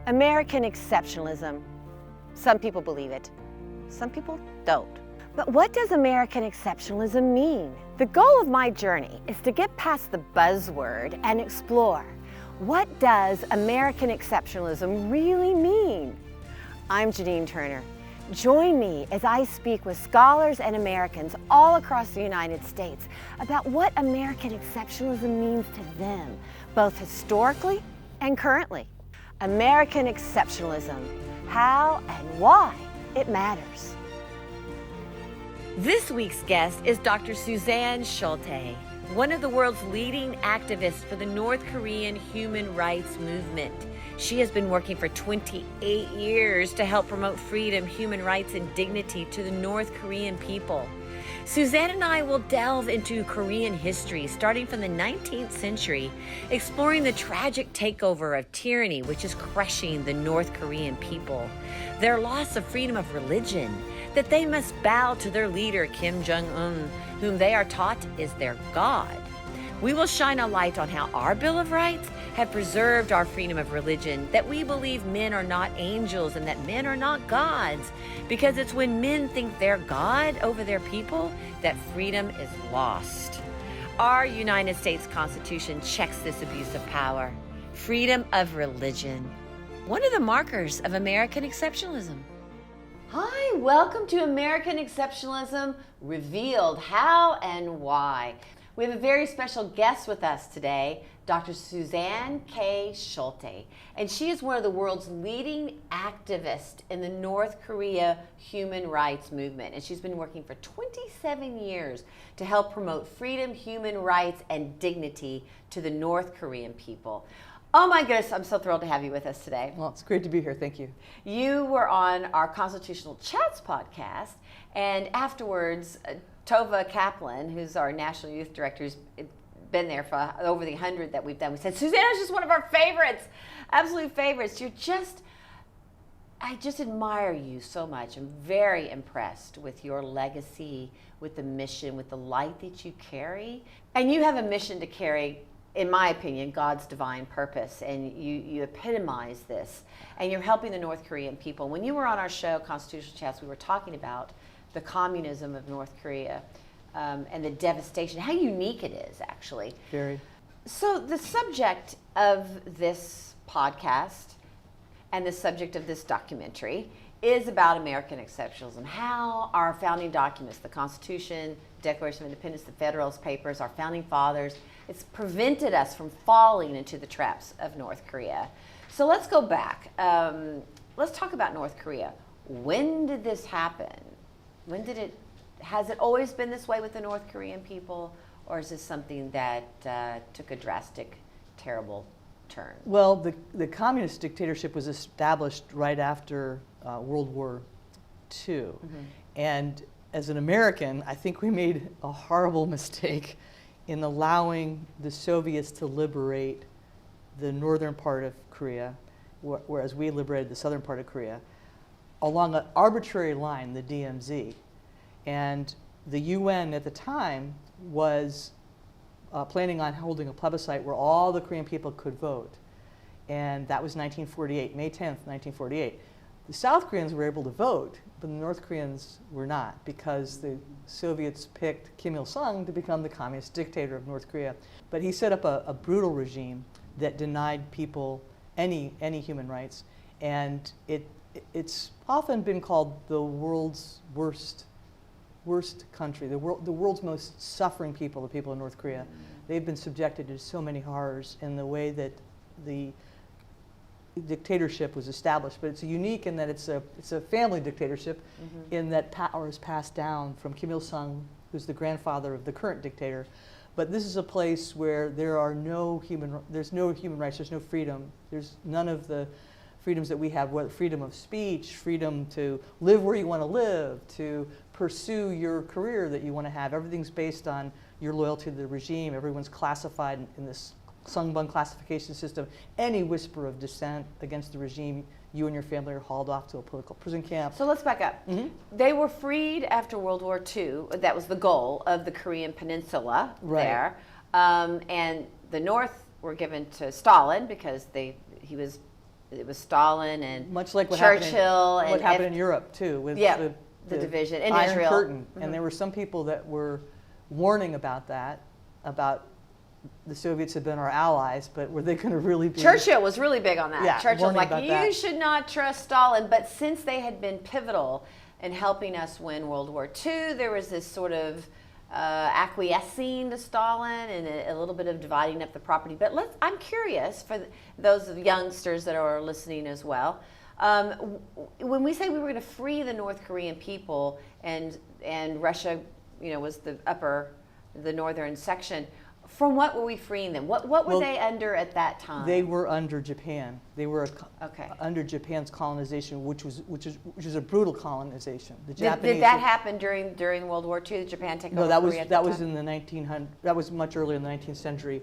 American exceptionalism. Some people believe it, some people don't. But what does American exceptionalism mean? The goal of my journey is to get past the buzzword and explore, what does American exceptionalism really mean? I'm Janine Turner. Join me as I speak with scholars and Americans all across the United States about what American exceptionalism means to them, both historically and currently. American exceptionalism, how and why it matters. This week's guest is Dr. Suzanne Scholte, one of the world's leading activists for the North Korean human rights movement. She has been working for 28 years to help promote freedom, human rights, and dignity to the North Korean people. Suzanne and I will delve into Korean history, starting from the 19th century, exploring the tragic takeover of tyranny, which is crushing the North Korean people, their loss of freedom of religion, that they must bow to their leader, Kim Jong-un, whom they are taught is their God. We will shine a light on how our Bill of Rights have preserved our freedom of religion, that we believe men are not angels and that men are not gods, because it's when men think they're God over their people that freedom is lost. Our United States Constitution checks this abuse of power. Freedom of religion, one of the markers of American exceptionalism. Hi, welcome to American Exceptionalism Revealed, How and Why. We have a very special guest with us today, Dr. Suzanne K. Scholte, and she is one of the world's leading activists in the North Korea human rights movement, and she's been working for 27 years to help promote freedom, human rights, and dignity to the North Korean people. Oh my goodness, I'm so thrilled to have you with us today. Well, it's great to be here. Thank you. You were on our Constitutional Chats podcast, and afterwards, Tova Kaplan, who's our National Youth Director, who's been there for over the 100 that we've done. We said, Suzanne is just one of our favorites, absolute favorites. I just admire you so much. I'm very impressed with your legacy, with the mission, with the light that you carry. And you have a mission to carry, in my opinion, God's divine purpose, and you epitomize this, and you're helping the North Korean people. When you were on our show, Constitutional Chats, we were talking about the communism of North Korea and the devastation, how unique it is, actually. Very. So the subject of this podcast and the subject of this documentary is about American exceptionalism, how our founding documents, the Constitution, Declaration of Independence, the Federalist Papers, our founding fathers, it's prevented us from falling into the traps of North Korea. So let's go back. Let's talk about North Korea. When did this happen? Has it always been this way with the North Korean people, or is this something that took a drastic, terrible turn? Well, the communist dictatorship was established right after World War II. Mm-hmm. And as an American, I think we made a horrible mistake in allowing the Soviets to liberate the northern part of Korea, whereas we liberated the southern part of Korea, along an arbitrary line, the DMZ. And the UN at the time was planning on holding a plebiscite where all the Korean people could vote. And that was 1948, May 10th, 1948. The South Koreans were able to vote, but the North Koreans were not, because the Soviets picked Kim Il-sung to become the communist dictator of North Korea. But he set up a brutal regime that denied people any human rights. And it's often been called the world's worst country, the world's most suffering people, the people in North Korea. They've been subjected to so many horrors in the way that the dictatorship was established. But it's unique in that it's a family dictatorship, mm-hmm. in that power is passed down from Kim Il-sung, who's the grandfather of the current dictator. But this is a place where there's no human rights, there's no freedom, there's none of the freedoms that we have, whether freedom of speech, freedom to live where you want to live, to pursue your career that you want to have. Everything's based on your loyalty to the regime. Everyone's classified in this Sungbun classification system. Any whisper of dissent against the regime, you and your family are hauled off to a political prison camp. So let's back up. Mm-hmm. They were freed after World War II. That was the goal of the Korean Peninsula, right, there. And the North were given to Stalin because he was it was Stalin and much like Churchill what happened in Europe too with the division in Iron Israel. Curtain. And there were some people that were warning about that, about the Soviets had been our allies, but were they going to really be? Churchill was really big on that. Yeah, Churchill was like, warning you about that. should not trust Stalin. But since they had been pivotal in helping us win World War II, there was this sort of acquiescing to Stalin and a little bit of dividing up the property. But I'm curious for those youngsters that are listening as well. When we say we were going to free the North Korean people and Russia, was the northern section, from what were we freeing them? What were they under at that time? They were under Japan. They were okay. under Japan's colonization, which was a brutal colonization. The Japanese did that happen during World War II? Did Japan take over Korea at that was in the 1900s. That was much earlier in the 19th century.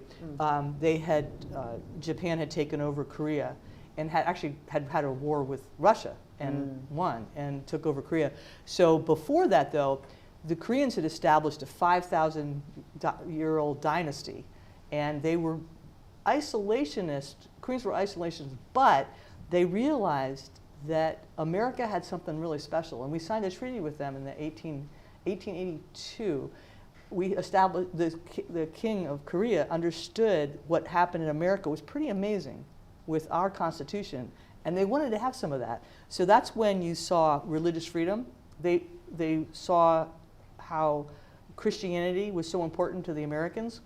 Japan had taken over Korea, and had a war with Russia and won and took over Korea. So before that, though, the Koreans had established a 5,000-year-old dynasty, and they were isolationist. Koreans were isolationists, but they realized that America had something really special, and we signed a treaty with them in 1882. We established the king of Korea understood what happened in America was pretty amazing with our Constitution, and they wanted to have some of that. So that's when you saw religious freedom. They saw how Christianity was so important to the Americans,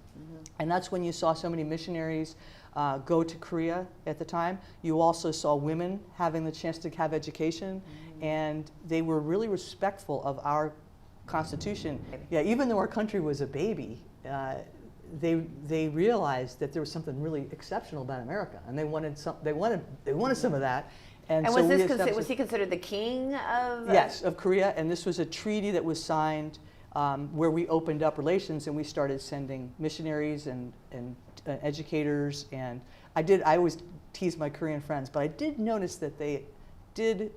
and that's when you saw so many missionaries go to Korea at the time. You also saw women having the chance to have education, and they were really respectful of our Constitution. Yeah, even though our country was a baby, they realized that there was something really exceptional about America, and they wanted some of that. And so was he considered the king of? Yes, of Korea, and this was a treaty that was signed where we opened up relations, and we started sending missionaries and educators. And I always tease my Korean friends, but I did notice that they did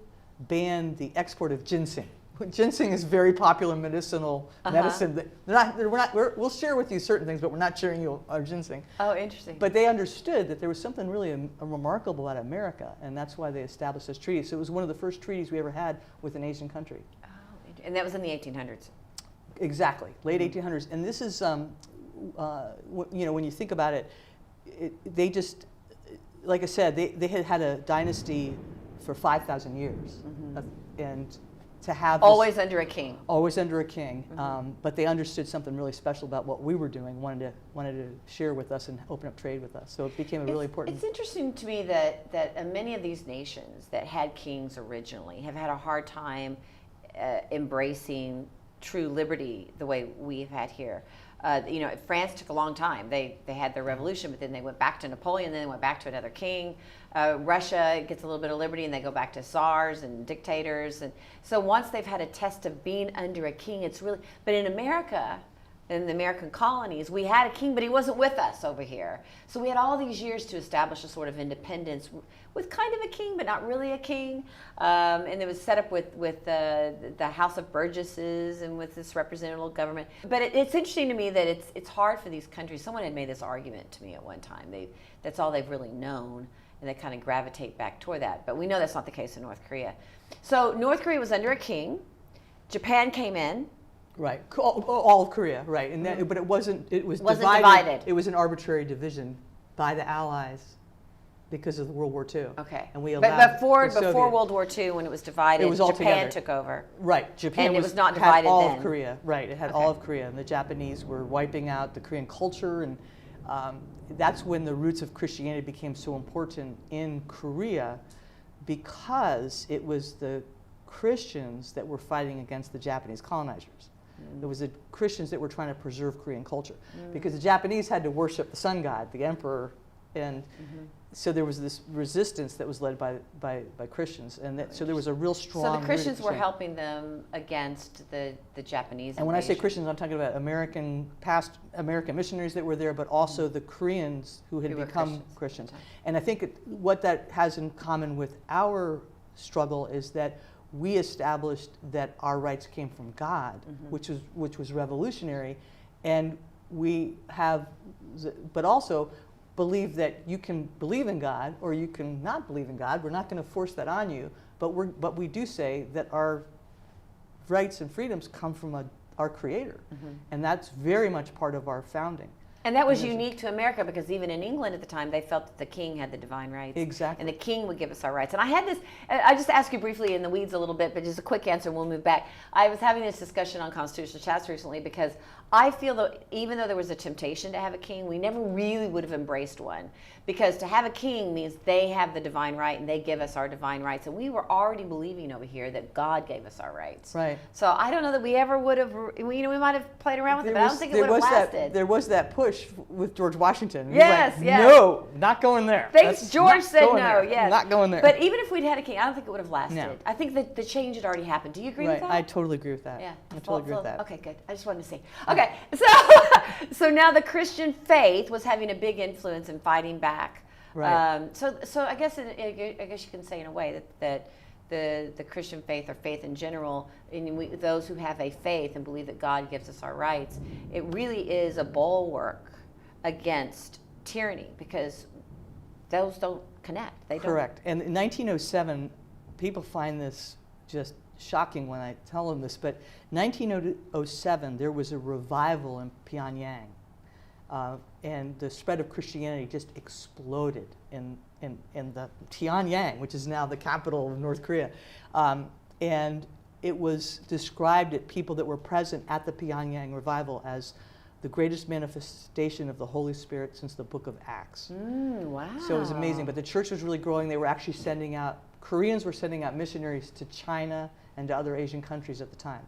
ban the export of ginseng. Ginseng is very popular medicinal medicine. We'll share with you certain things, but we're not sharing you our ginseng. Oh, interesting. But they understood that there was something really remarkable about America, and that's why they established this treaty. So it was one of the first treaties we ever had with an Asian country. Oh, and that was in the 1800s. Exactly, late 1800s. And this is, when you think about it, they just, like I said, they had had a dynasty for 5,000 years, and to have always under a king. Always under a king, but they understood something really special about what we were doing, wanted to share with us and open up trade with us. So it became a really important. It's interesting to me that many of these nations that had kings originally have had a hard time embracing true liberty the way we've had here. France took a long time. They had their revolution, but then they went back to Napoleon, then they went back to another king. Russia gets a little bit of liberty, and they go back to czars and dictators. And so once they've had a test of being under a king, it's really. But in America, in the American colonies, we had a king, but he wasn't with us over here. So we had all these years to establish a sort of independence with kind of a king, but not really a king. And it was set up with the House of Burgesses and with this representative government. But it's interesting to me that it's hard for these countries. Someone had made this argument to me at one time. That's all they've really known, and they kind of gravitate back toward that. But we know that's not the case in North Korea. So North Korea was under a king. Japan came in. Right, all of Korea, right, and that, but it wasn't. It wasn't divided. It was an arbitrary division by the Allies because of World War II. Okay, and we allowed. But before World War II, when it was divided, Japan took over. Right, Japan and it was not divided had all then. Of Korea. Right, it had all of Korea, and the Japanese were wiping out the Korean culture, and that's when the roots of Christianity became so important in Korea, because it was the Christians that were fighting against the Japanese colonizers. It was the Christians that were trying to preserve Korean culture, because the Japanese had to worship the sun god, the emperor, and so there was this resistance that was led by Christians, and so there was a real strong. So the Christians were helping them against the Japanese. And when I say Christians, I'm talking about past American missionaries that were there, but also the Koreans who had become Christians. And I think what that has in common with our struggle is that we established that our rights came from God, which was revolutionary, and we have, but also believe that you can believe in God or you can not believe in God. We're not going to force that on you, but we do say that our rights and freedoms come from our Creator, and that's very much part of our founding. And that was unique to America, because even in England at the time, they felt that the king had the divine rights. Exactly. And the king would give us our rights. And I had this, I just ask you briefly in the weeds a little bit, but just a quick answer and we'll move back. I was having this discussion on Constitutional Chats recently, because I feel that even though there was a temptation to have a king, we never really would have embraced one. Because to have a king means they have the divine right and they give us our divine rights. And we were already believing over here that God gave us our rights. Right. So I don't know that we ever would have, we might have played around with it, but I don't think it would have lasted. There was that push with George Washington. Yes, like, yes. No, not going there. Thanks, George said no, there. yes. Not going there. But even if we'd had a king, I don't think it would have lasted. No. I think that the change had already happened. Do you agree right. with that? I totally agree with that. Yeah. I totally agree with that. Okay, good. I just wanted to see. Okay, so now the Christian faith was having a big influence in fighting back. Right. So I guess you can say in a way that the Christian faith, or faith in general, and those who have a faith and believe that God gives us our rights, it really is a bulwark against tyranny, because those don't connect. They Correct. And in 1907, people find this just shocking when I tell them this, but 1907 there was a revival in Pyongyang. And the spread of Christianity just exploded in the Pyongyang, which is now the capital of North Korea. And it was described at people that were present at the Pyongyang revival as the greatest manifestation of the Holy Spirit since the book of Acts. Wow. So it was amazing. But the church was really growing. They were actually Koreans were sending out missionaries to China and to other Asian countries at the time.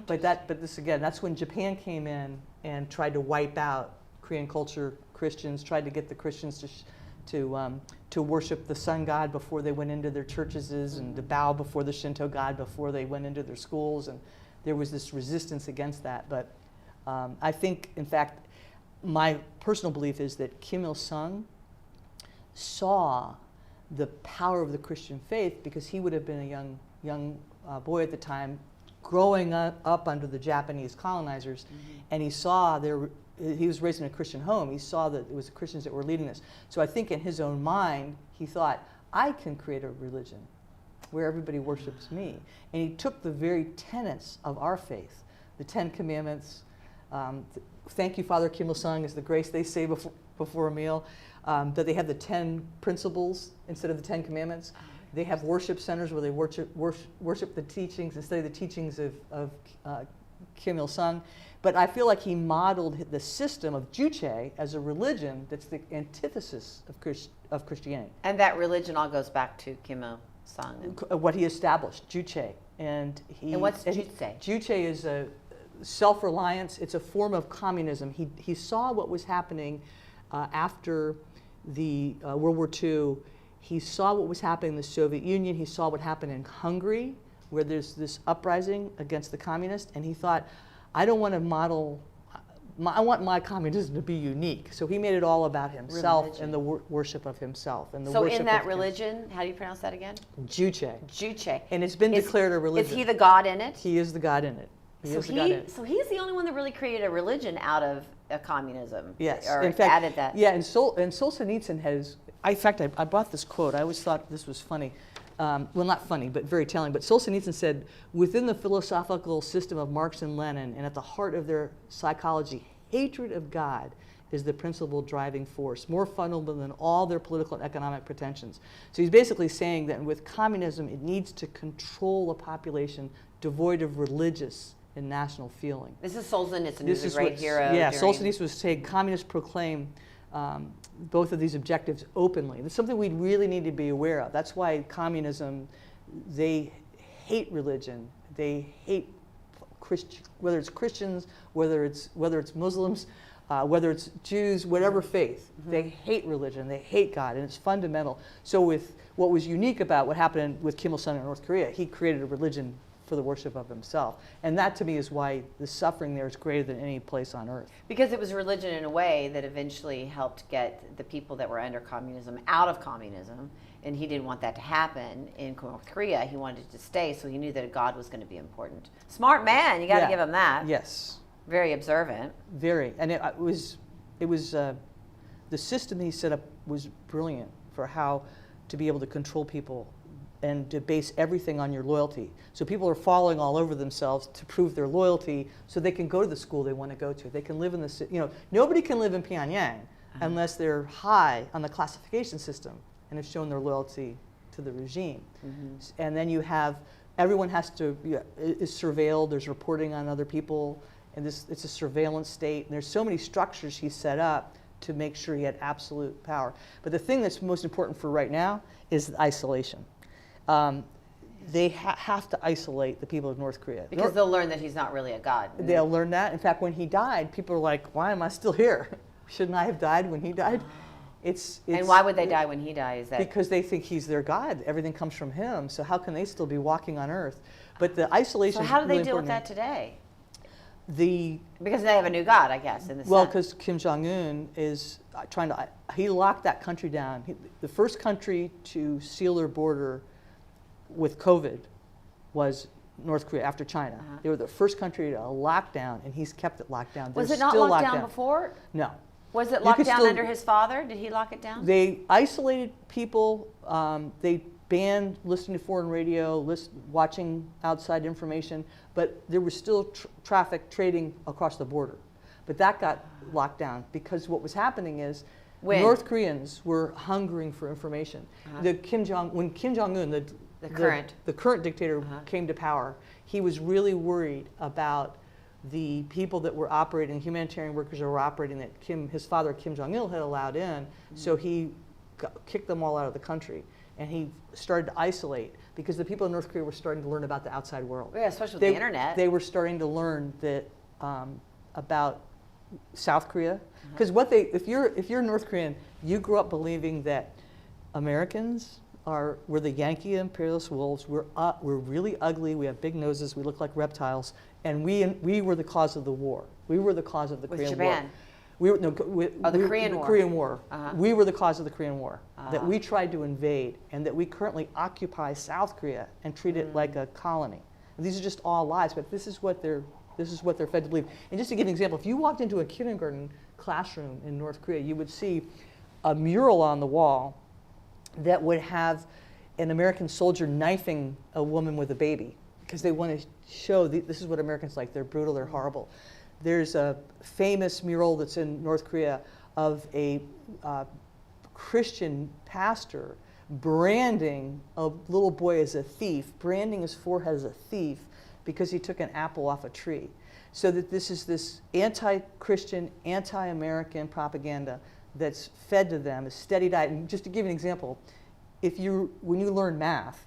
But this again, that's when Japan came in and tried to wipe out Korean culture, Christians, tried to get the Christians to worship the sun god before they went into their churches, and to bow before the Shinto god before they went into their schools, and there was this resistance against that. But I think, in fact, my personal belief is that Kim Il-sung saw the power of the Christian faith, because he would have been a young boy at the time, growing up under the Japanese colonizers, and he saw he was raised in a Christian home. He saw that it was the Christians that were leading this. So I think in his own mind, he thought, I can create a religion where everybody worships me. And he took the very tenets of our faith, the 10 Commandments. Thank you, Father Kim Il-sung, is the grace they say before a meal. That they have the 10 principles instead of the 10 Commandments. They have worship centers where they worship the teachings instead of the teachings of Kim Il-sung. But I feel like he modeled the system of Juche as a religion that's the antithesis of Christianity. And that religion all goes back to Kim Il-sung. What he established, Juche. And what's Juche? Juche is a self-reliance. It's a form of communism. He saw what was happening after the World War II. He saw what was happening in the Soviet Union. He saw what happened in Hungary, where there's this uprising against the communists, and he thought, I don't want to model, I want my communism to be unique. So he made it all about himself religion. And the worship of himself. And the so worship in that religion, how do you pronounce that again? Juche. Juche. And it's been declared a religion. Is he the God in it? He is the God in it. So he's the only one that really created a religion out of a communism. Yes. Or in fact, added that. Yeah, and Solzhenitsyn has, in fact, I bought this quote. I always thought this was funny. Well, not funny, but very telling. But Solzhenitsyn said, within the philosophical system of Marx and Lenin, and at the heart of their psychology, hatred of God is the principal driving force, more fundamental than all their political and economic pretensions. So he's basically saying that with communism, it needs to control a population devoid of religious and national feeling. This is Solzhenitsyn, who's a great hero. Yeah, Solzhenitsyn was saying communists proclaim both of these objectives openly. That's something we really need to be aware of. That's why communism, they hate religion. They hate whether it's Christians, whether it's Muslims, whether it's Jews, whatever faith. They hate religion. They hate God, and it's fundamental. So with what was unique about what happened with Kim Il-sung in North Korea, he created a religion for the worship of himself. And that to me is why the suffering there is greater than any place on earth. Because it was religion in a way that eventually helped get the people that were under communism out of communism, and he didn't want that to happen in North Korea. He wanted it to stay, so he knew that God was going to be important. Smart man, you got to give him that. Yes. Very observant. Very. And it was the system he set up was brilliant for how to be able to control people and to base everything on your loyalty. So people are falling all over themselves to prove their loyalty so they can go to the school they want to go to. They can live in the, nobody can live in Pyongyang unless they're high on the classification system and have shown their loyalty to the regime. And then you have, everyone has to, is surveilled, there's reporting on other people, and it's a surveillance state. And there's so many structures he set up to make sure he had absolute power. But the thing that's most important for right now is isolation. They have to isolate the people of North Korea. Because they'll learn that he's not really a god. They'll learn that. In fact, when he died, people are like, why am I still here? Shouldn't I have died when he died? And why would they die when he dies? Because they think he's their god. Everything comes from him. So how can they still be walking on Earth? But the isolation. So how do they really deal with important. that today? Because they have a new god, I guess, in the Well, because Kim Jong-un is he locked that country down. The first country to seal their border with COVID was North Korea after China. They were the first country to lock down, and he's kept it locked down. Was it not locked down before? No. Was it locked down under his father? Did he lock it down? They isolated people. They banned listening to foreign radio, watching outside information, but there was still traffic trading across the border. But that got locked down because what was happening is North Koreans were hungering for information. When Kim Jong-un, the current dictator, came to power, he was really worried about the people that were operating, humanitarian workers that were operating that his father Kim Jong-il had allowed in, so he kicked them all out of the country. And he started to isolate because the people in North Korea were starting to learn about the outside world. Yeah, especially with the internet. They were starting to learn that about South Korea. Because if you're North Korean, you grew up believing that Americans we're the Yankee imperialist wolves. We're really ugly. We have big noses. We look like reptiles, and we were the cause of the war. We were the cause of the Korean War. The Korean War. We were the cause of the Korean War. That we tried to invade, and that we currently occupy South Korea and treat it like a colony. And these are just all lies, but this is what they're fed to believe. And just to give an example, if you walked into a kindergarten classroom in North Korea, you would see a mural on the wall that would have an American soldier knifing a woman with a baby because they want to show this is what Americans like. They're brutal. They're horrible. There's a famous mural that's in North Korea of a Christian pastor branding a little boy as a thief, branding his forehead as a thief because he took an apple off a tree. So that this is this anti-Christian, anti-American propaganda that's fed to them, a steady diet. And just to give you an example, when you learn math,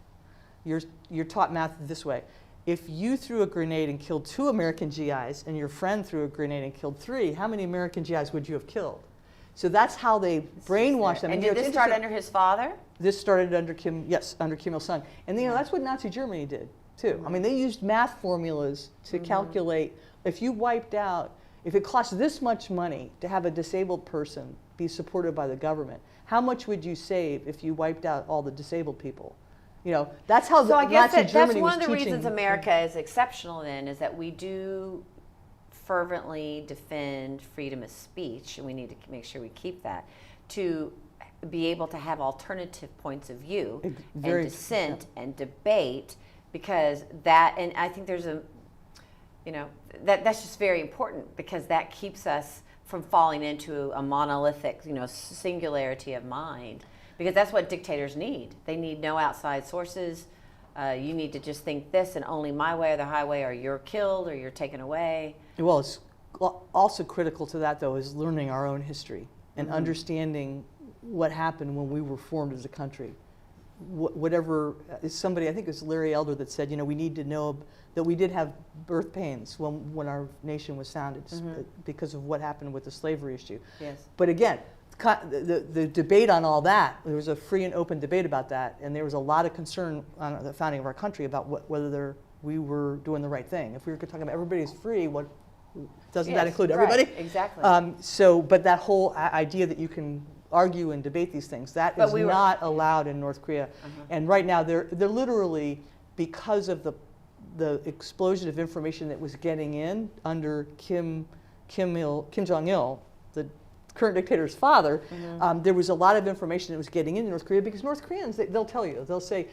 you're taught math this way. If you threw a grenade and killed 2 American GIs and your friend threw a grenade and killed 3, how many American GIs would you have killed? So that's how they brainwash them. And did this start under his father? This started under under Kim Il-sung. And that's what Nazi Germany did too. I mean, they used math formulas to calculate if it cost this much money to have a disabled person be supported by the government, how much would you save if you wiped out all the disabled people? That's how so I guess Nazi Germany was that's one of the teaching. reasons America is exceptional then, is that we do fervently defend freedom of speech, and we need to make sure we keep that, to be able to have alternative points of view and dissent and debate, because and I think there's that's just very important, because that keeps us from falling into a monolithic, singularity of mind. Because that's what dictators need. They need no outside sources. You need to just think this and only my way or the highway, or you're killed or you're taken away. Well, it's also critical to that, though, is learning our own history and understanding what happened when we were formed as a country. Whatever, somebody, I think it was Larry Elder, that said, we need to know that we did have birth pains when our nation was founded because of what happened with the slavery issue. Yes. But again, the debate on all that, there was a free and open debate about that, and there was a lot of concern on the founding of our country about whether we were doing the right thing. If we were talking about everybody's free, doesn't that include everybody? Right, exactly. But that whole idea that you can argue and debate these things, that is not allowed in North Korea. And right now, they're literally, because of the explosion of information that was getting in under Kim Jong-il, current dictator's father, there was a lot of information that was getting into North Korea because North Koreans, they'll tell you, they'll say,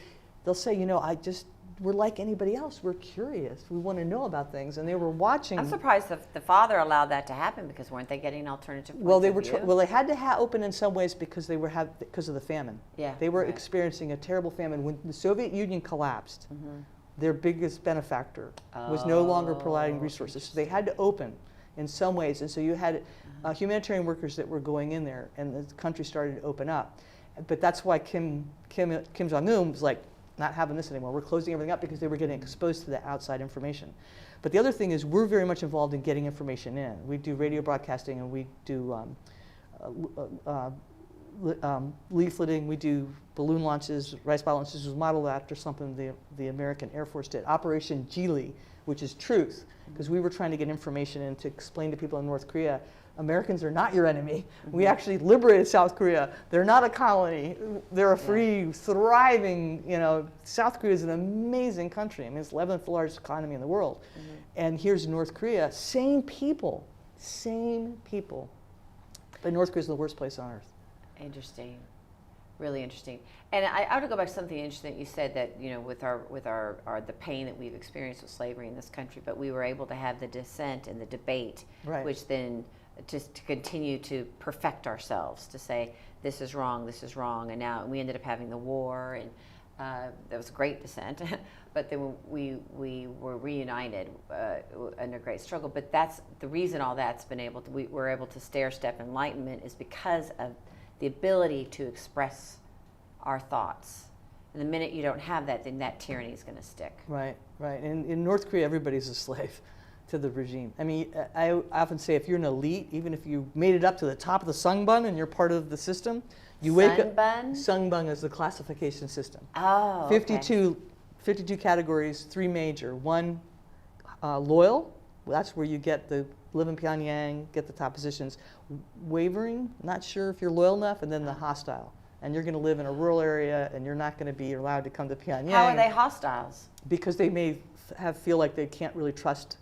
we're like anybody else. We're curious. We want to know about things, and they were watching. I'm surprised the father allowed that to happen because weren't they getting alternative points Well, they of were. view? Well, they had to open in some ways because because of the famine. Yeah, they were right. experiencing a terrible famine when the Soviet Union collapsed. Their biggest benefactor was no longer providing resources, so they had to open in some ways, and so you had humanitarian workers that were going in there, and the country started to open up. But that's why Kim Jong-un was like, not having this anymore. We're closing everything up because they were getting exposed to the outside information. But the other thing is we're very much involved in getting information in. We do radio broadcasting, and we do leafleting. We do balloon launches. Rice ball launches was modeled after something the American Air Force did. Operation Geely, which is truth, because we were trying to get information in to explain to people in North Korea, Americans are not your enemy. We actually liberated South Korea. They're not a colony. They're a free, thriving, South Korea is an amazing country. I mean, it's the 11th largest economy in the world. And here's North Korea, same people. But North Korea is the worst place on earth. Interesting. Really interesting. And I want to go back to something interesting that you said that, with our the pain that we've experienced with slavery in this country, but we were able to have the dissent and the debate, which then just to continue to perfect ourselves, to say this is wrong, and now we ended up having the war, and that was great dissent, but then we were reunited under great struggle. But that's the reason all that's been able to, we're able to stair-step enlightenment is because of the ability to express our thoughts. And the minute you don't have that, then that tyranny is going to stick. Right. And in North Korea, everybody's a slave to the regime. I mean, I often say if you're an elite, even if you made it up to the top of the sungbun and you're part of the system, you wake up. Sungbun is the classification system. Oh, 52 categories, 3 major. 1, loyal. Well, that's where you live in Pyongyang, get the top positions. Wavering, not sure if you're loyal enough, and then the hostile. And you're going to live in a rural area, and you're not going to be allowed to come to Pyongyang. How are they hostiles? Because they may feel like they can't really trust.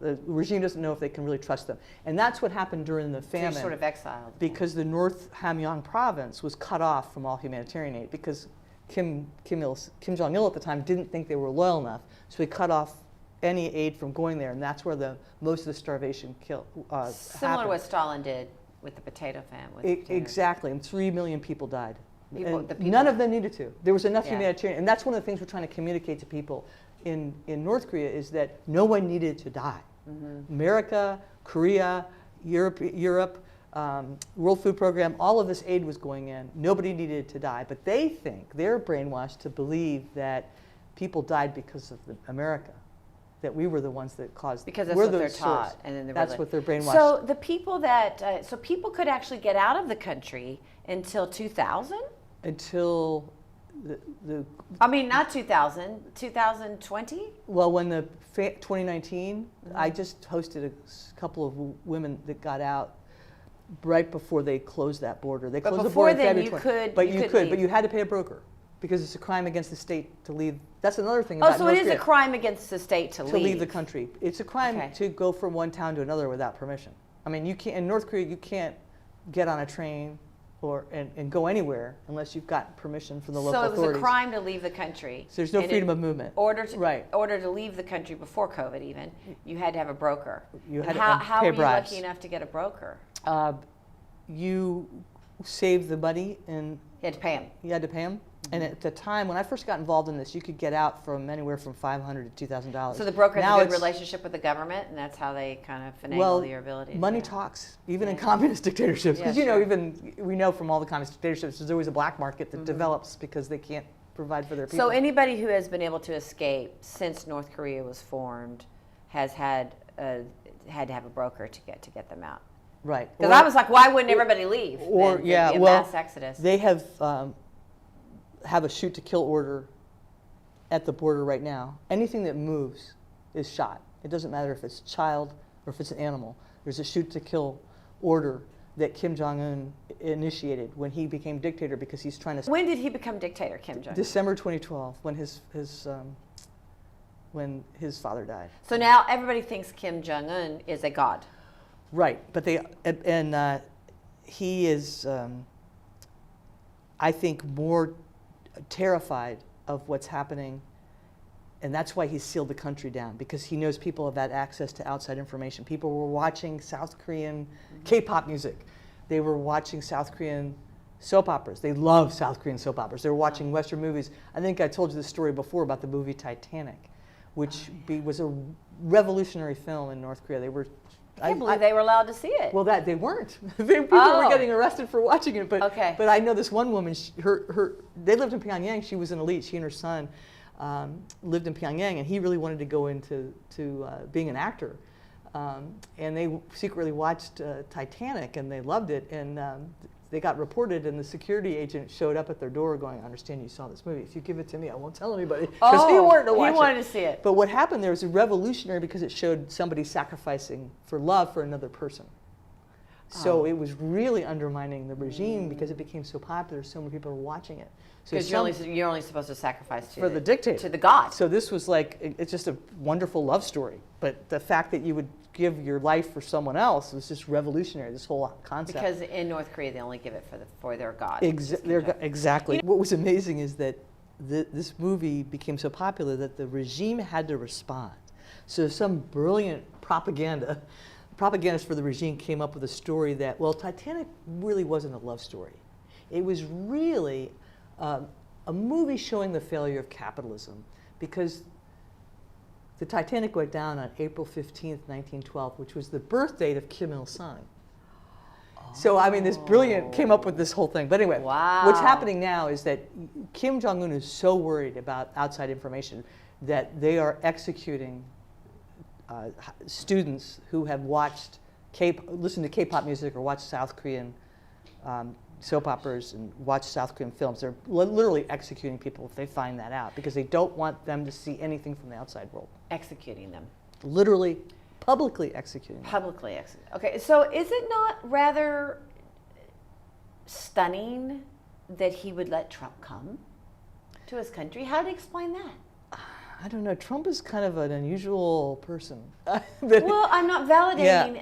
The regime doesn't know if they can really trust them. And that's what happened during the famine. So you're sort of exiled. Because the North Hamgyong province was cut off from all humanitarian aid because Kim Jong-il at the time didn't think they were loyal enough. So he cut off any aid from going there, and that's where most of the starvation Similar to what Stalin did with the potato famine. Exactly, and 3 million people died. People. None of them needed to. There was enough humanitarian, and that's one of the things we're trying to communicate to people in North Korea is that no one needed to die. America, Korea, Europe, World Food Program, all of this aid was going in. Nobody needed to die, but they're brainwashed to believe that people died because of America. That we were the ones that caused. Because that's what they're taught, and then that's what they're brainwashed. So the people so people could actually get out of the country until 2000. Until the. I mean, not 2000, 2020. Well, when 2019, I just hosted a couple of women that got out right before they closed that border. They closed the border in February. But you had to pay a broker. Because it's a crime against the state to leave. That's another thing about North Korea. Oh, so it is a crime against the state to leave. To leave the country. It's a crime to go from one town to another without permission. I mean, you can't in North Korea. You can't get on a train and go anywhere unless you've got permission from the local authorities. So it was a crime to leave the country. So there's no freedom of movement. In order to leave the country before COVID, even you had to have a broker. You had how pay were you bribes. lucky enough to get a broker? You save the money and you had to pay him. You had to pay him. And at the time, when I first got involved in this, you could get out from anywhere from $500 to $2,000. So the broker has a good relationship with the government, and that's how they kind of finagle your ability. Money talks, even in communist dictatorships. Because even we know from all the communist dictatorships, there's always a black market that develops because they can't provide for their people. So anybody who has been able to escape since North Korea was formed has had to have a broker to get them out. Right. Because I was like, why wouldn't everybody leave? Or mass exodus. They have a shoot-to-kill order at the border right now. Anything that moves is shot. It doesn't matter if it's a child or if it's an animal. There's a shoot-to-kill order that Kim Jong-un initiated when he became dictator because he's trying to. When did he become dictator, Kim Jong-un? December 2012, when his father died. So now everybody thinks Kim Jong-un is a god. Right, but he is, I think, more terrified of what's happening, and that's why he sealed the country down, because he knows people have had access to outside information. People were watching South Korean K-pop music. They were watching South Korean soap operas. They love South Korean soap operas. They were watching Western movies. I think I told you this story before about the movie Titanic, which was a revolutionary film in North Korea. They were, I can't believe they were allowed to see it. well, that they weren't. People were getting arrested for watching it. But but I know this one woman. They lived in Pyongyang. She was an elite. She and her son lived in Pyongyang, and he really wanted to go into being an actor. And they secretly watched Titanic, and they loved it. And they got reported, and the security agent showed up at their door going, I understand you saw this movie. If you give it to me, I won't tell anybody. Because he wanted to watch it. He wanted to see it. But what happened there was a revolutionary because it showed somebody sacrificing for love for another person. So it was really undermining the regime because it became so popular, so many people were watching it. Because you're only supposed to sacrifice to the dictator, to the god. So this was like, it's just a wonderful love story. But the fact that you would give your life for someone else was just revolutionary, this whole concept. Because in North Korea, they only give it for their god. Exactly. What was amazing is that this movie became so popular that the regime had to respond. So some brilliant propagandist for the regime came up with a story that, well, Titanic really wasn't a love story. It was really a movie showing the failure of capitalism, because the Titanic went down on April 15th, 1912, which was the birth date of Kim Il-sung. So, I mean, this brilliant came up with this whole thing. But anyway, what's happening now is that Kim Jong-un is so worried about outside information that they are executing students who have listened to K-pop music or watched South Korean soap operas and watched South Korean films. They're literally executing people if they find that out, because they don't want them to see anything from the outside world. Executing them. Literally, publicly executing them. Publicly executing. Okay, so is it not rather stunning that he would let Trump come to his country? How do you explain that? I don't know. Trump is kind of an unusual person. Well, I'm not validating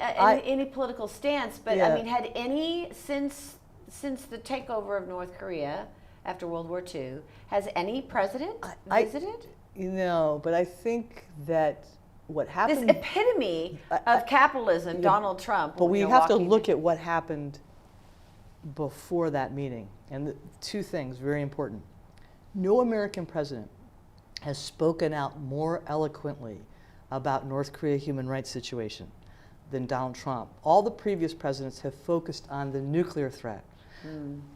any political stance, but I mean, had any, since the takeover of North Korea after World War II, has any president visited? No, but I think that what happened... This epitome of capitalism, Donald Trump. But we have to look at what happened before that meeting. And two things, very important. No American president has spoken out more eloquently about North Korea human rights situation than Donald Trump. All the previous presidents have focused on the nuclear threat.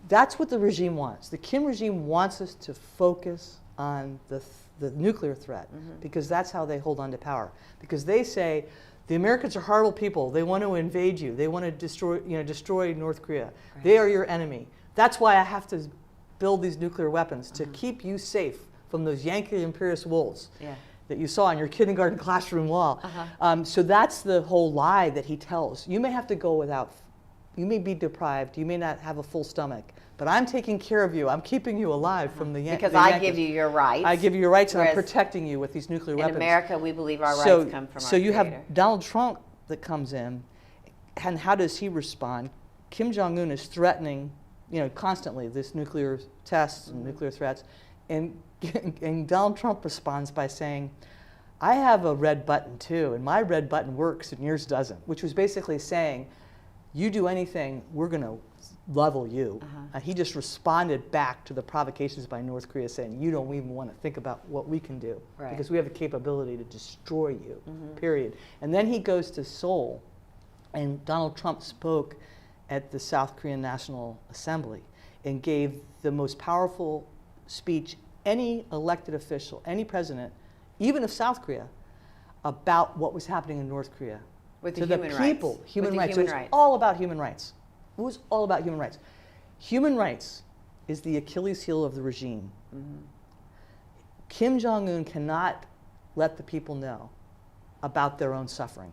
That's what the regime wants. The Kim regime wants us to focus on the nuclear threat, because that's how they hold on to power. Because they say, the Americans are horrible people. They want to invade you. They want to destroy North Korea. Right. They are your enemy. That's why I have to build these nuclear weapons, to keep you safe from those Yankee imperialist wolves that you saw on your kindergarten classroom wall. So that's the whole lie that he tells. You may have to go without, you may be deprived, you may not have a full stomach, but I'm taking care of you. I'm keeping you alive from the Yankees. Because I give you your rights. I give you your rights, and I'm protecting you with these nuclear weapons. In America, we believe our rights come from our So you creator. have Donald Trump that comes in, and how does he respond? Kim Jong-un is threatening, constantly this nuclear tests and nuclear threats, and Donald Trump responds by saying, I have a red button too, and my red button works and yours doesn't, which was basically saying, you do anything, we're going to level you. And he just responded back to the provocations by North Korea, saying, you don't even want to think about what we can do, because we have the capability to destroy you, period. And then he goes to Seoul, and Donald Trump spoke at the South Korean National Assembly and gave the most powerful speech any elected official, any president, even of South Korea, about what was happening in North Korea. With to the the human people, rights. human With rights. the It human was rights. all about human rights. It was all about human rights. Human rights is the Achilles heel of the regime. Kim Jong-un cannot let the people know about their own suffering.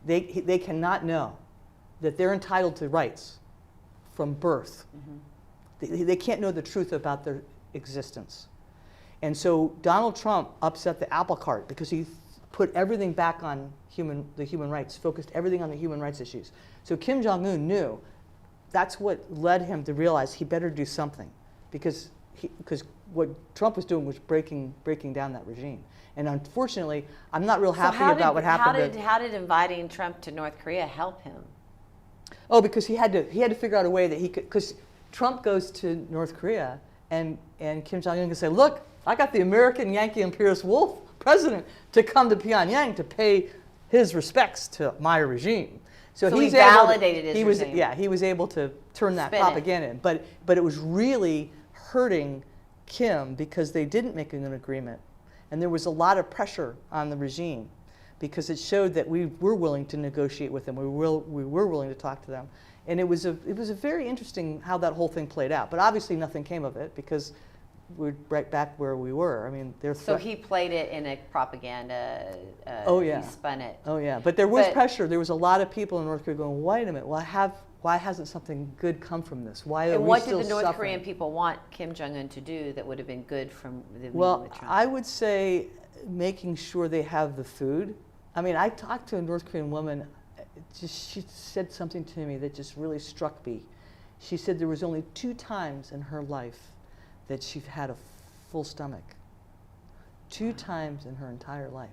They cannot know that they're entitled to rights from birth. They can't know the truth about their existence. And so Donald Trump upset the apple cart because he put everything back on the human rights, focused everything on the human rights issues. So Kim Jong-un knew that's what led him to realize he better do something, because what Trump was doing was breaking down that regime. And unfortunately, I'm not real happy about what happened. How did inviting Trump to North Korea help him? Oh, because he had to figure out a way that he could, because Trump goes to North Korea and Kim Jong-un can say, look, I got the American Yankee imperialist wolf president to come to Pyongyang to pay his respects to my regime. So he validated his regime. Yeah, he was able to turn that propaganda in. But it was really hurting Kim because they didn't make an agreement. And there was a lot of pressure on the regime because it showed that we were willing to negotiate with them. We were willing to talk to them. And it was a very interesting how that whole thing played out. But obviously nothing came of it because we're right back where we were. I mean, so he played it in a propaganda. Oh yeah. He spun it. Oh yeah. But there was pressure. There was a lot of people in North Korea going, "Wait a minute. Why hasn't something good come from this? Why are we still suffering?" And what did the North Korean people want Kim Jong-un to do that would have been good from the meeting with Trump? I would say making sure they have the food. I mean, I talked to a North Korean woman. She said something to me that just really struck me. She said there was only 2 times in her life that she'd had a full stomach. 2 times in her entire life.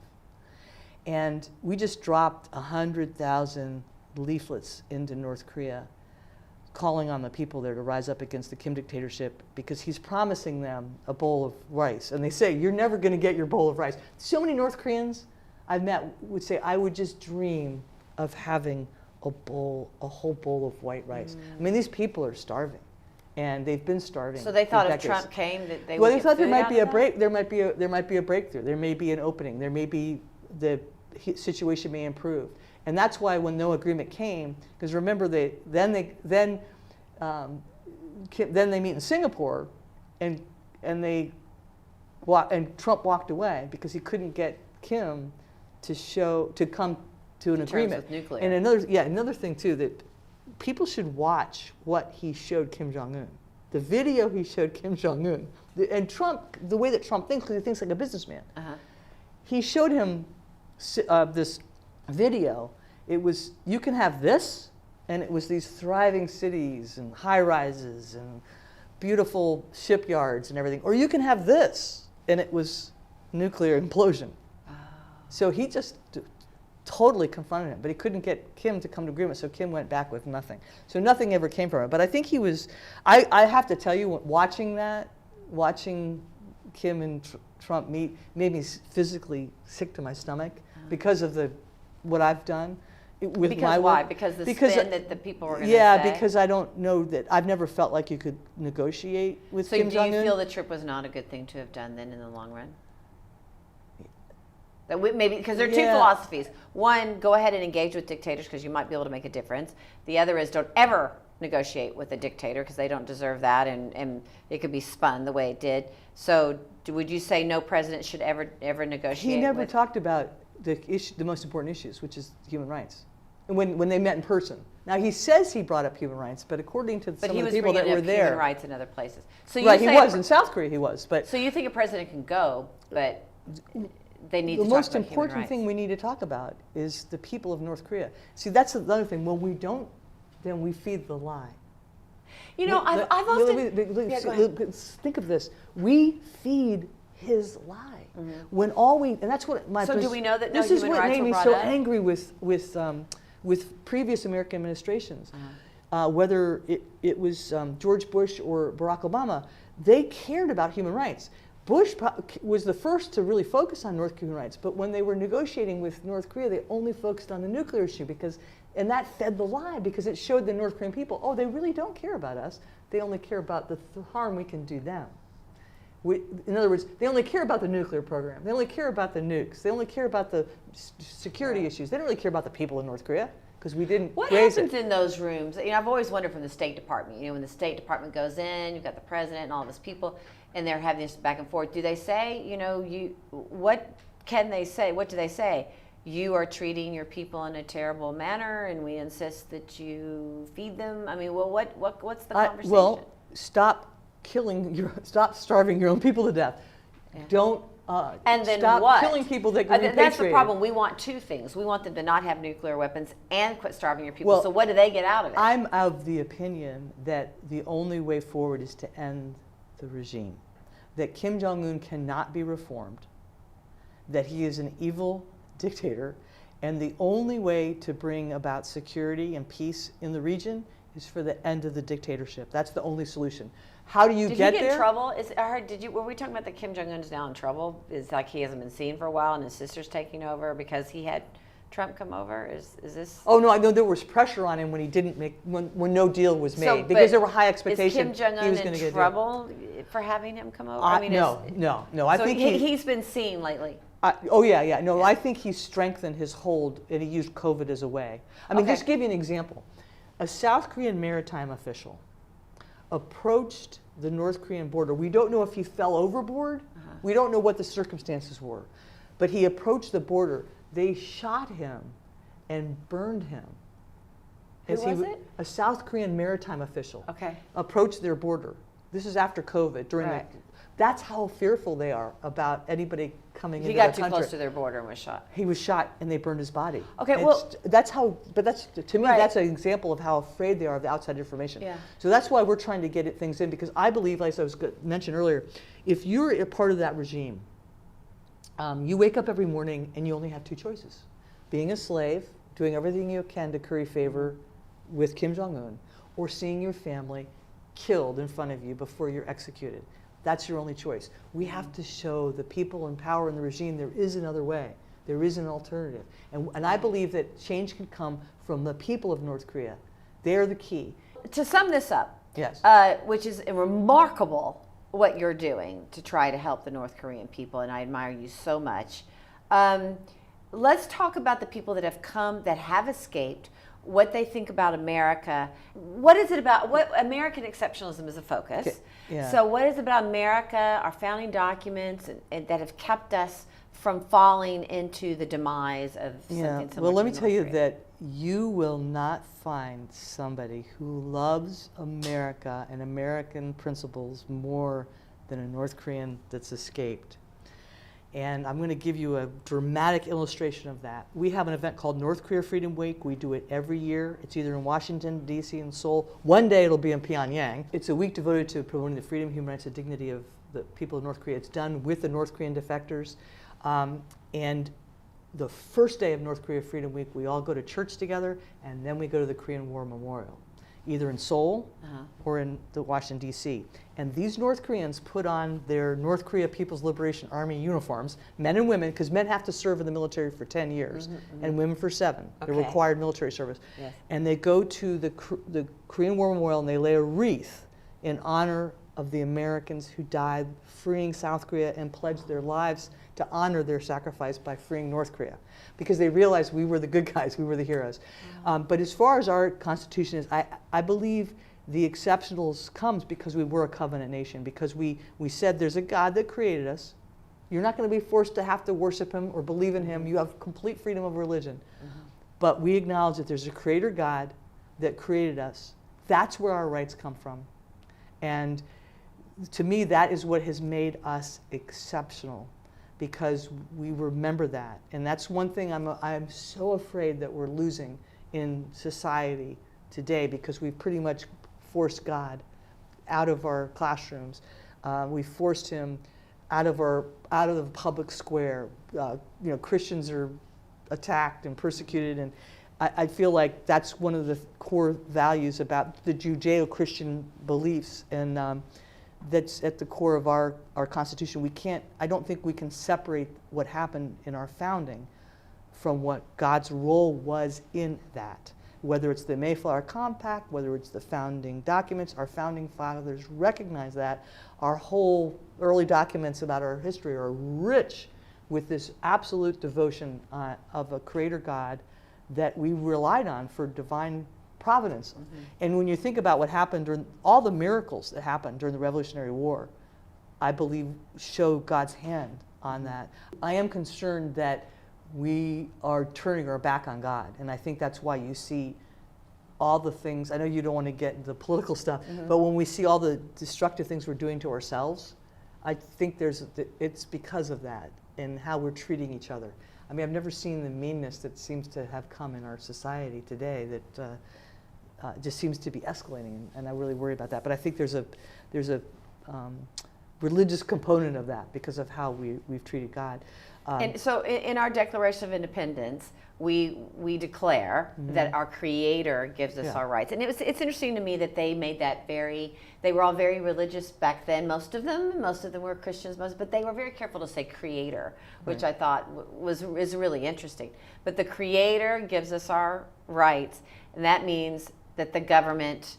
And we just dropped 100,000 leaflets into North Korea calling on the people there to rise up against the Kim dictatorship because he's promising them a bowl of rice. And they say, you're never going to get your bowl of rice. So many North Koreans I've met would say, I would just dream of having a whole bowl of white rice. I mean, these people are starving. And they've been starving. So they thought if Trump came that they would Well, they get thought there food might out be of a break. There might be a breakthrough. There may be an opening. There may be the situation may improve. And that's why when no agreement came, because remember then they meet in Singapore, and Trump walked away because he couldn't get Kim to come to an agreement. With nuclear. And another thing too that people should watch what he showed Kim Jong-un. The video he showed Kim Jong-un. And Trump, the way that Trump thinks, because he thinks like a businessman. He showed him this video. It was, you can have this, and it was these thriving cities and high-rises and beautiful shipyards and everything. Or you can have this, and it was nuclear implosion. So he just totally confronted him, but he couldn't get Kim to come to agreement, so Kim went back with nothing. So nothing ever came from it. But I think he was, I have to tell you, watching Kim and Trump meet made me physically sick to my stomach because of what I've done. With because my why? work. Because the spin that the people were going to say? Yeah, because I don't know that, I've never felt like you could negotiate with Kim Jong-un. So do you feel the trip was not a good thing to have done then in the long run? Maybe because there are 2 philosophies. One, go ahead and engage with dictators because you might be able to make a difference. The other is don't ever negotiate with a dictator because they don't deserve that, and it could be spun the way it did. So would you say no president should ever negotiate? He never talked about the most important issues, which is human rights, and when they met in person. Now he says he brought up human rights, but according to some of the people that were there, human rights in other places. So right, he was in South Korea. He was, but so you think a president can go, but they need the to talk most about important thing we need to talk about is the people of North Korea. See, that's another thing. When we don't, then we feed the lie. You know, I've often think of this. We feed his lie. When and that's what my. So do we know that no this is human what rights made were me brought so up? angry with previous American administrations, whether it was George Bush or Barack Obama. They cared about human rights. Bush was the first to really focus on North Korean rights, but when they were negotiating with North Korea, they only focused on the nuclear issue and that fed the lie because it showed the North Korean people, oh, they really don't care about us. They only care about the harm we can do them. In other words, they only care about the nuclear program. They only care about the nukes. They only care about the security issues. They don't really care about the people in North Korea because we didn't What raise happens it. in those rooms? You know, I've always wondered from the State Department. You know, when the State Department goes in, you've got the president and all these people, and they're having this back and forth. Do they say, you know, what can they say? What do they say? You are treating your people in a terrible manner, and we insist that you feed them. I mean, well, what's the conversation? Well, stop starving your own people to death. Yeah. Don't And then stop what? killing people that get repatriated. That's the problem. We want two things. We want them to not have nuclear weapons and quit starving your people. Well, so what do they get out of it? I'm of the opinion that the only way forward is to end the regime. That Kim Jong-un cannot be reformed. That he is an evil dictator. And the only way to bring about security and peace in the region is for the end of the dictatorship. That's the only solution. How do you get there? Did he get in trouble? Were we talking about that Kim Jong-un's now in trouble? Is like he hasn't been seen for a while and his sister's taking over because he had Trump come over? Is this? Oh no, I know there was pressure on him when he didn't make, when no deal was made, So, because there were high expectations. Is Kim he was Jong-un going to get in trouble for having him come over? No. I so think he's been seen lately. No, I think he's strengthened his hold, and he used COVID as a way. I mean, just give you an example. A South Korean maritime official approached the North Korean border. We don't know if he fell overboard. We don't know what the circumstances were. But he approached the border. They shot him and burned him. Who was it? A South Korean maritime official approached their border. This is after COVID. That's how fearful they are about anybody coming into their country. He got too close to their border and was shot. He was shot and they burned his body. Okay, well, that's to me, that's an example of how afraid they are of the outside information. Yeah. So that's why we're trying to get things in, because I believe, like I was mentioned earlier, if you're a part of that regime, you wake up every morning and you only have two choices: being a slave, doing everything you can to curry favor with Kim Jong-un, or seeing your family killed in front of you before you're executed. That's your only choice. We have to show the people in power in the regime there is another way. There is an alternative. And I believe that change can come from the people of North Korea. They're the key. To sum this up, yes, which is remarkable what you're doing to try to help the North Korean people, and I admire you so much. Let's talk about the people that have come, that have escaped, what they think about America. What is it about, what American exceptionalism is a focus. Okay. Yeah. So what is it about America, our founding documents, and that have kept us from falling into the demise of something similar? Well, let me to tell you North Korea? that you will not find somebody who loves America and American principles more than a North Korean that's escaped. And I'm going to give you a dramatic illustration of that. We have an event called North Korea Freedom Week. We do it every year. It's either in Washington, D.C. and Seoul. One day it'll be in Pyongyang. It's a week devoted to promoting the freedom, human rights, and dignity of the people of North Korea. It's done with the North Korean defectors. And the first day of North Korea Freedom Week, we all go to church together, and then we go to the Korean War Memorial, either in Seoul or in the Washington, D.C. And these North Koreans put on their North Korea People's Liberation Army uniforms, men and women, because men have to serve in the military for 10 years, and women for 7. They're required military service. Yes. And they go to the Korean War Memorial and they lay a wreath in honor of the Americans who died freeing South Korea and pledged their lives to honor their sacrifice by freeing North Korea, because they realized we were the good guys, we were the heroes. But as far as our Constitution is, I believe the exceptionals comes because we were a covenant nation, because we said there's a God that created us. You're not going to be forced to have to worship him or believe in him. You have complete freedom of religion. But we acknowledge that there's a creator God that created us. That's where our rights come from. And to me, that is what has made us exceptional, because we remember that. And that's one thing I'm so afraid that we're losing in society today, because we've pretty much forced God out of our classrooms. We forced him out of the public square. Christians are attacked and persecuted, and I feel like that's one of the core values about the Judeo-Christian beliefs, and that's at the core of our Constitution. I don't think we can separate what happened in our founding from what God's role was in that. Whether it's the Mayflower Compact, whether it's the founding documents, our founding fathers recognize that. Our whole early documents about our history are rich with this absolute devotion of a creator God that we relied on for divine providence. And when you think about what happened during all the miracles that happened during the Revolutionary War, I believe show God's hand on that. I am concerned that we are turning our back on God, and I think that's why you see all the things. I know you don't want to get into the political stuff, but when we see all the destructive things we're doing to ourselves, I think it's because of that and how we're treating each other. I mean, I've never seen the meanness that seems to have come in our society today that just seems to be escalating, and I really worry about that. But I think there's a religious component of that because of how we've treated God. And so in our Declaration of Independence, we declare that our Creator gives us our rights. And it's interesting to me that they made that they were all very religious back then, most of them were Christians, but they were very careful to say Creator, which I thought is really interesting. But the Creator gives us our rights, and that means that the government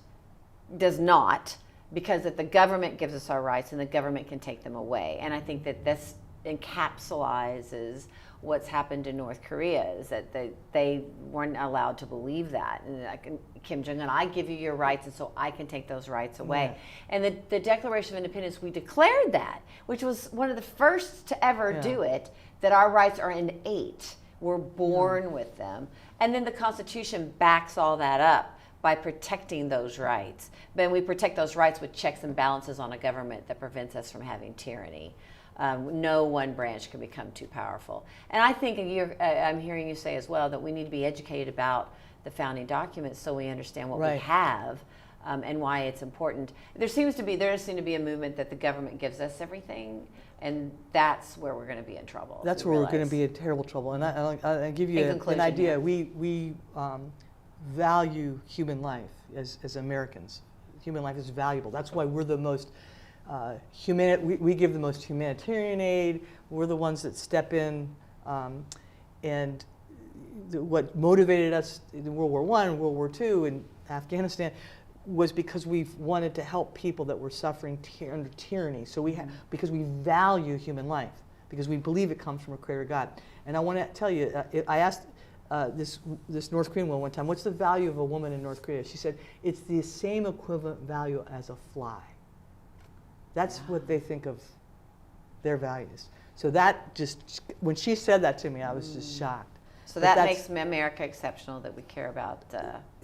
does not, because if the government gives us our rights, and the government can take them away. And I think that this encapsulizes what's happened in North Korea, is that they weren't allowed to believe that. And like Kim Jong-un, I give you your rights, and so I can take those rights away. Yeah. And the Declaration of Independence, we declared that, which was one of the first to ever do it, that our rights are innate. We're born with them. And then the Constitution backs all that up by protecting those rights. But we protect those rights with checks and balances on a government that prevents us from having tyranny. No one branch can become too powerful. And I think I'm hearing you say as well that we need to be educated about the founding documents so we understand what we have and why it's important. There seems to be a movement that the government gives us everything, and that's where we're going to be in trouble. That's where we're going to be in terrible trouble. And I'll give you an idea. We value human life as Americans. Human life is valuable. That's why we're the most we give the most humanitarian aid. We're the ones that step in, and what motivated us in World War I and World War II in Afghanistan was because we wanted to help people that were suffering under tyranny. So because we value human life, because we believe it comes from a creator God. And I want to tell you, I asked this North Korean woman one time, what's the value of a woman in North Korea? She said, it's the same equivalent value as a fly. That's what they think of their values. So that just, when she said that to me, I was just shocked. So that makes America exceptional, that we care about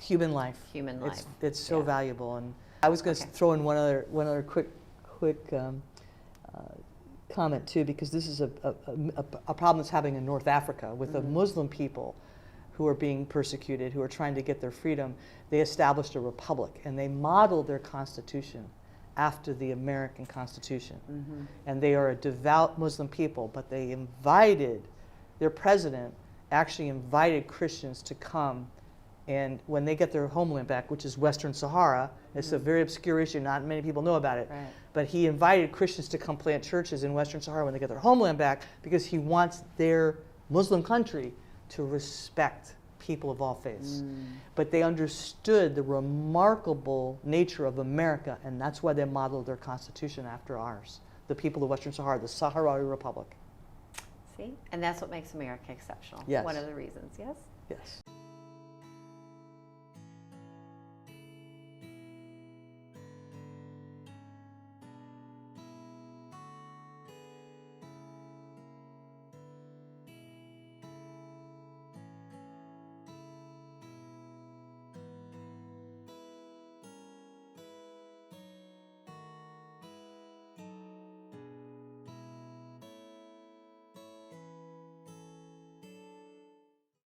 human life. Human life. It's so valuable. And I was going to throw in one other quick comment too, because this is a problem that's happening in North Africa with the Muslim people who are being persecuted, who are trying to get their freedom. They established a republic, and they modeled their constitution after the American Constitution. And they are a devout Muslim people, but their president actually invited Christians to come, and when they get their homeland back, which is Western Sahara, it's a very obscure issue, not many people know about it, but he invited Christians to come plant churches in Western Sahara when they get their homeland back, because he wants their Muslim country to respect people of all faiths. But they understood the remarkable nature of America, and that's why they modeled their constitution after ours, the people of Western Sahara, the Sahrawi Republic. See? And that's what makes America exceptional. Yes. One of the reasons, yes? Yes.